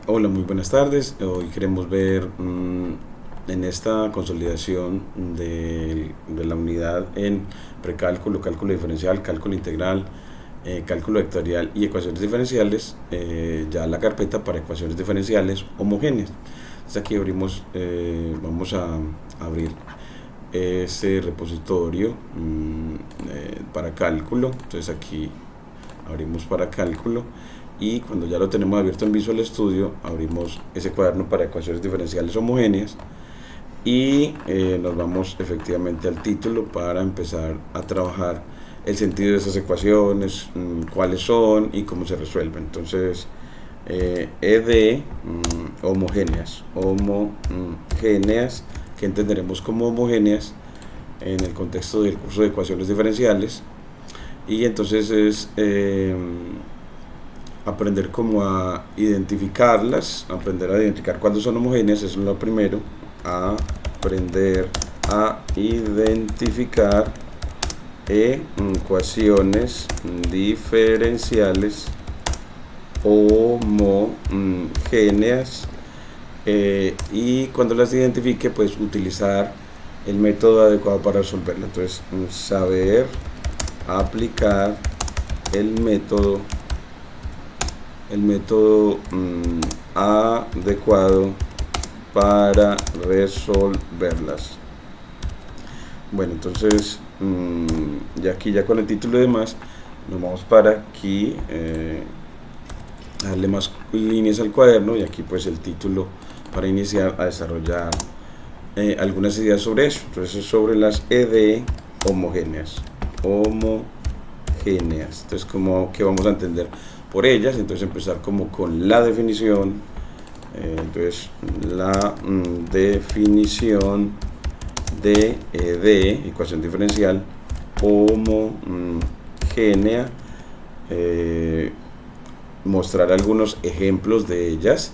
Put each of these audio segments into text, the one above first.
Hola, muy buenas tardes. Hoy queremos ver en esta consolidación de la unidad en precálculo, cálculo diferencial, cálculo integral, cálculo vectorial y ecuaciones diferenciales, ya la carpeta para ecuaciones diferenciales homogéneas. Entonces aquí vamos a abrir ese repositorio para cálculo. Entonces aquí abrimos para cálculo y cuando ya lo tenemos abierto en Visual Studio abrimos ese cuaderno para ecuaciones diferenciales homogéneas y nos vamos efectivamente al título para empezar a trabajar el sentido de esas ecuaciones, cuáles son y cómo se resuelven. Entonces ED homogéneas, que entenderemos como homogéneas en el contexto del curso de ecuaciones diferenciales. Y entonces es aprender cómo a identificarlas, aprender a identificar cuándo son homogéneas, eso es lo primero, aprender a identificar ecuaciones diferenciales homogéneas, y cuando las identifique pues utilizar el método adecuado para resolverla. Entonces saber aplicar el método adecuado para resolverlas. Bueno, entonces ya aquí ya con el título y demás nos vamos para aquí, darle más líneas al cuaderno y aquí pues el título para iniciar a desarrollar algunas ideas sobre eso. Entonces sobre las ED homogéneas. Entonces ¿qué vamos a entender por ellas? Entonces empezar como con la definición. Entonces la definición de ecuación diferencial homogénea, mostrar algunos ejemplos de ellas,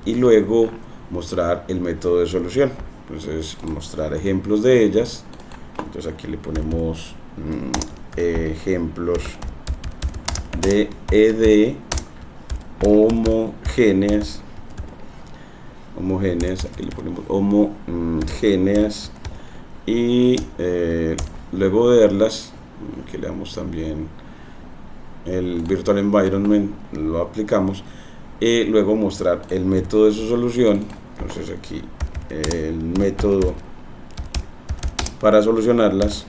y luego mostrar el método de solución. Entonces mostrar ejemplos de ellas. Entonces aquí le ponemos ejemplos de ED homogéneas, aquí le ponemos homogéneas, y luego de verlas, que le damos también el virtual environment, lo aplicamos, y luego mostrar el método de su solución. Entonces aquí el método para solucionarlas,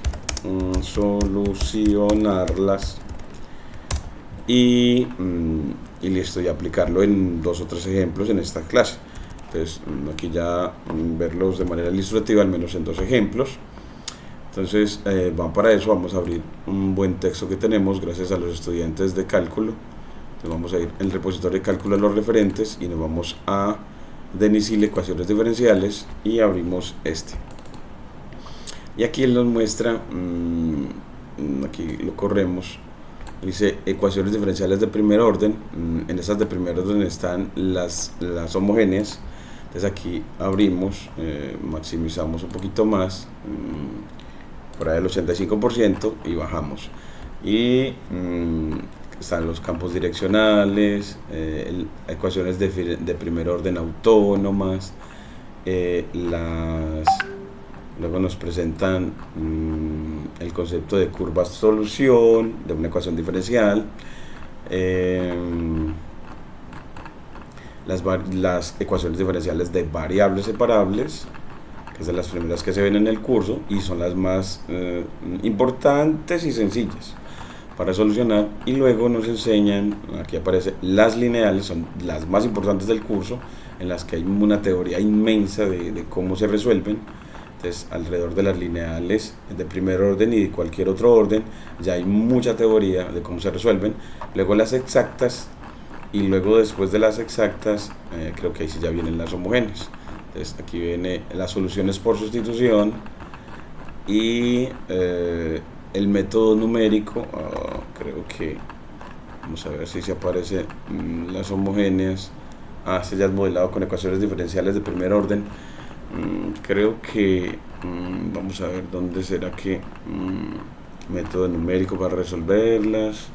y listo, y aplicarlo en 2 o 3 ejemplos en esta clase. Entonces aquí ya verlos de manera ilustrativa al menos en 2 ejemplos. Entonces para eso vamos a abrir un buen texto que tenemos gracias a los estudiantes de cálculo. Entonces vamos a ir en el repositorio de cálculo a los referentes y nos vamos a Denisil ecuaciones diferenciales y abrimos este. Y aquí él nos muestra, aquí lo corremos, dice ecuaciones diferenciales de primer orden. En esas de primer orden están las homogéneas. Entonces aquí abrimos, maximizamos un poquito más, por ahí el 85%, y bajamos. Y están los campos direccionales, ecuaciones de primer orden autónomas, luego nos presentan el concepto de curva solución de una ecuación diferencial, las ecuaciones diferenciales de variables separables, que son las primeras que se ven en el curso y son las más importantes y sencillas para solucionar. Y luego nos enseñan, aquí aparece las lineales, son las más importantes del curso, en las que hay una teoría inmensa de cómo se resuelven. Entonces alrededor de las lineales de primer orden y de cualquier otro orden ya hay mucha teoría de cómo se resuelven. Luego las exactas, y luego después de las exactas, creo que ahí sí ya vienen las homogéneas. Entonces aquí viene las soluciones por sustitución y el método numérico. Creo que vamos a ver si se aparece las homogéneas. Este ya es modelado con ecuaciones diferenciales de primer orden. Creo que vamos a ver dónde será que método numérico para resolverlas.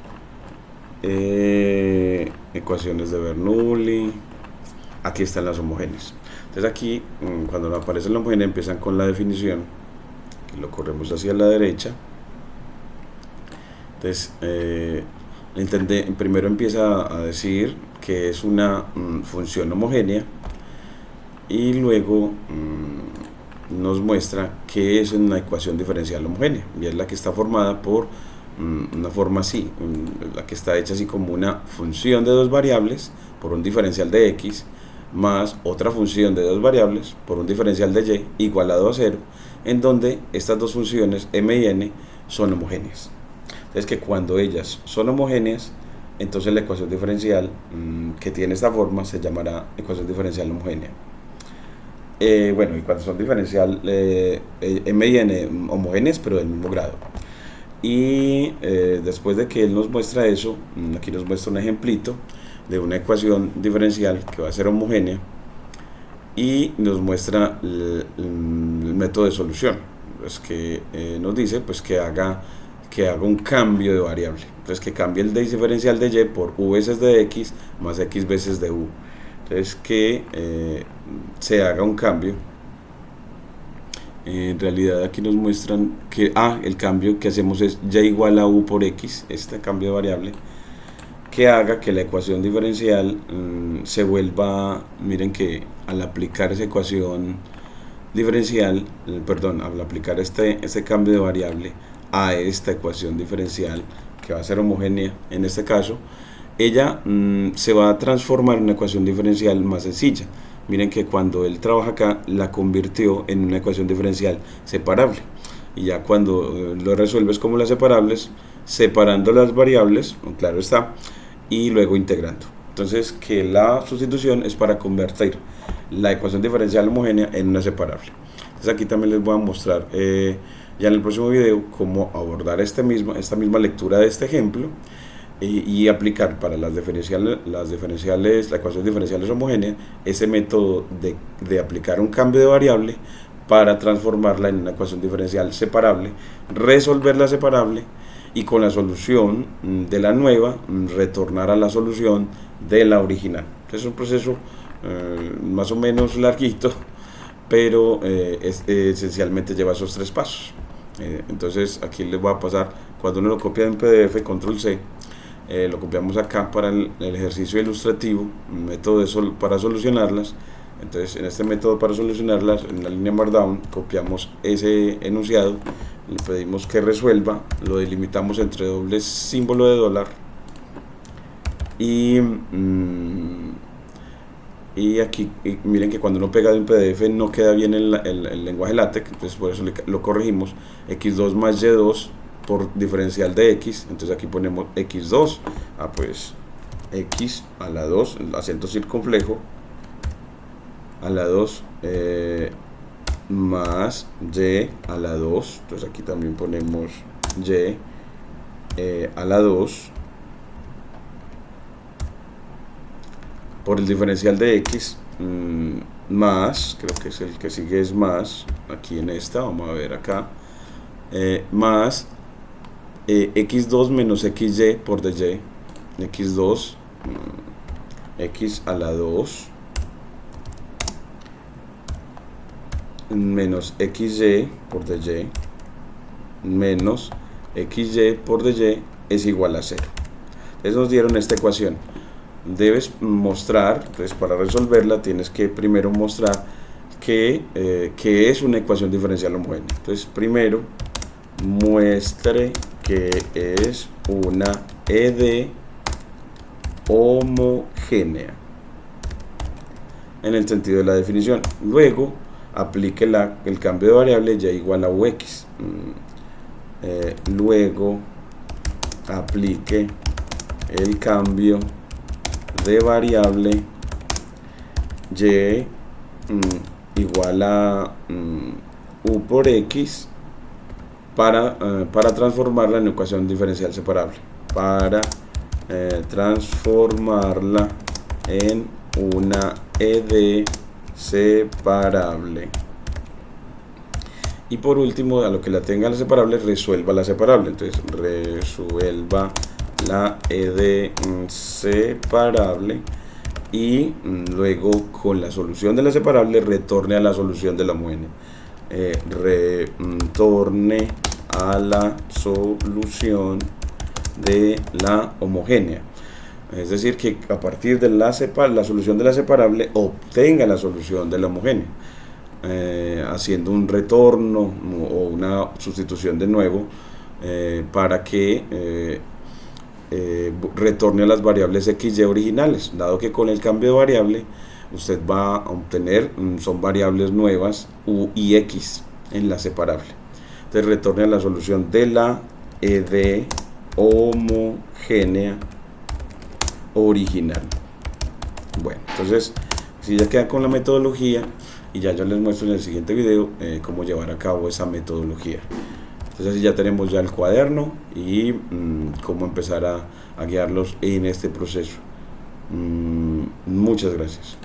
ecuaciones de Bernoulli. Aquí están las homogéneas. Entonces aquí, cuando aparece la homogénea, empiezan con la definición, que lo corremos hacia la derecha. Entonces, primero empieza a decir que es una función homogénea, y luego nos muestra que es una ecuación diferencial homogénea, y es la que está formada por una forma así, la que está hecha así como una función de dos variables por un diferencial de x, más otra función de dos variables por un diferencial de y igualado a 0, en donde estas dos funciones m y n son homogéneas. Entonces, que cuando ellas son homogéneas, entonces la ecuación diferencial que tiene esta forma se llamará ecuación diferencial homogénea. Bueno, y cuando son diferencial m y n homogéneas, pero del mismo grado. Y después de que él nos muestra eso, aquí nos muestra un ejemplito de una ecuación diferencial que va a ser homogénea, y nos muestra el método de solución, pues que nos dice pues que haga un cambio de variable. Entonces, que cambie el diferencial de y por u veces de x más x veces de u. Entonces, que se haga un cambio. En realidad aquí nos muestran que el cambio que hacemos es y igual a u por x, este cambio de variable, que haga que la ecuación diferencial se vuelva, miren que al aplicar esa ecuación diferencial, al aplicar este cambio de variable a esta ecuación diferencial, que va a ser homogénea en este caso, ella se va a transformar en una ecuación diferencial más sencilla. Miren que cuando él trabaja acá, la convirtió en una ecuación diferencial separable, y ya cuando lo resuelves como las separables, separando las variables, claro está, y luego integrando. Entonces, que la sustitución es para convertir la ecuación diferencial homogénea en una separable. Entonces, aquí también les voy a mostrar ya en el próximo video cómo abordar esta misma lectura de este ejemplo, y aplicar para las diferenciales, la ecuación diferenciales homogénea, ese método de aplicar un cambio de variable para transformarla en una ecuación diferencial separable, resolver la separable, y con la solución de la nueva retornar a la solución de la original. Entonces, es un proceso más o menos larguito, pero esencialmente lleva esos tres pasos. Entonces, aquí les voy a pasar, cuando uno lo copia en PDF, control C, lo copiamos acá para el ejercicio ilustrativo, un método para solucionarlas. Entonces, en este método para solucionarlas, en la línea Markdown, copiamos ese enunciado, le pedimos que resuelva, lo delimitamos entre doble símbolo de dólar, y aquí miren que cuando uno pega de un PDF no queda bien el lenguaje LaTeX, entonces por eso lo corregimos, x2 más y2 por diferencial de x. Entonces aquí ponemos x2, pues x a la 2, el acento circunflejo, a la 2 más y a la 2. Entonces aquí también ponemos y a la 2 por el diferencial de x, más, creo que es el que sigue, es más, aquí en esta, vamos a ver acá, más x2 menos xy por dy, x2 x a la 2 menos xy por dy menos xy por dy es igual a 0. Entonces nos dieron esta ecuación. Debes mostrar, pues para resolverla tienes que primero mostrar que es una ecuación diferencial homogénea. Entonces primero muestre que es una ED homogénea en el sentido de la definición. Luego aplique el cambio de variable y igual a ux. Luego aplique el cambio de variable y igual a u por x para transformarla en ecuación diferencial separable, para transformarla en una ED separable. Y por último, a lo que la tenga la separable, resuelva la separable. Entonces resuelva la ed separable y luego con la solución de la separable retorne a la solución de la homogénea. Retorne a la solución de la homogénea. Es decir, que a partir de la solución de la separable obtenga la solución de la homogénea, haciendo un retorno o una sustitución de nuevo para que retorne a las variables x, y originales, dado que con el cambio de variable usted va a obtener, son variables nuevas u y x en la separable. Entonces retorne a la solución de la ed homogénea original. Bueno, entonces si ya queda con la metodología, y ya yo les muestro en el siguiente video cómo llevar a cabo esa metodología. Entonces así ya tenemos ya el cuaderno y cómo empezar a guiarlos en este proceso. Muchas gracias.